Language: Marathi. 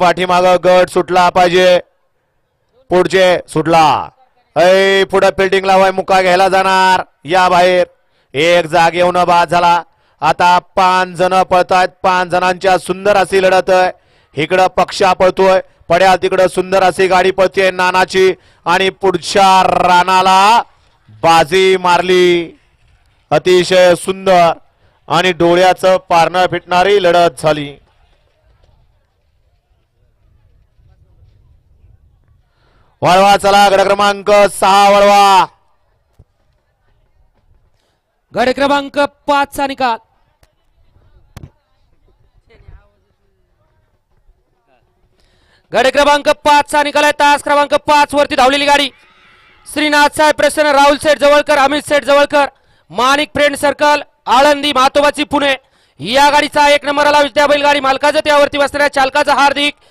पाठीमाग गट सुटला पाहिजे. पुढचे सुटला. पुढे फिल्डिंग लावाय मुका घ्यायला जाणार. या बाहेर एक जाग येऊन बाद झाला. आता 5 जण पळतायत. 5 जणांच्या सुंदर अशी लढत आहे. इकडं पक्षा पळतोय पड्या तिकडं सुंदर अशी गाडी पळते नानाची आणि पुढच्या रानाला बाजी मारली. अतिशय सुंदर आणि डोळ्याचं पारणं फिटणारी लढत झाली. वळवा चला गड क्रमांक 6 वळवा. गड क्रमांक 5 चा निकाल. गड क्रमांक 5 चा निकाल आहे. तास क्रमांक 5 वरती धावलेली गाडी श्रीनाथ साहेब प्रसन्न, राहुल सेठ जवळकर, अमित सेठ जवळकर, माणिक फ्रेंड सर्कल, आळंदी, महातोबाची पुणे. या गाडीचा 1 नंबरला विद्या बैलगाडी मालकाचं त्यावरती बसणाऱ्या चालकाचं हार्दिक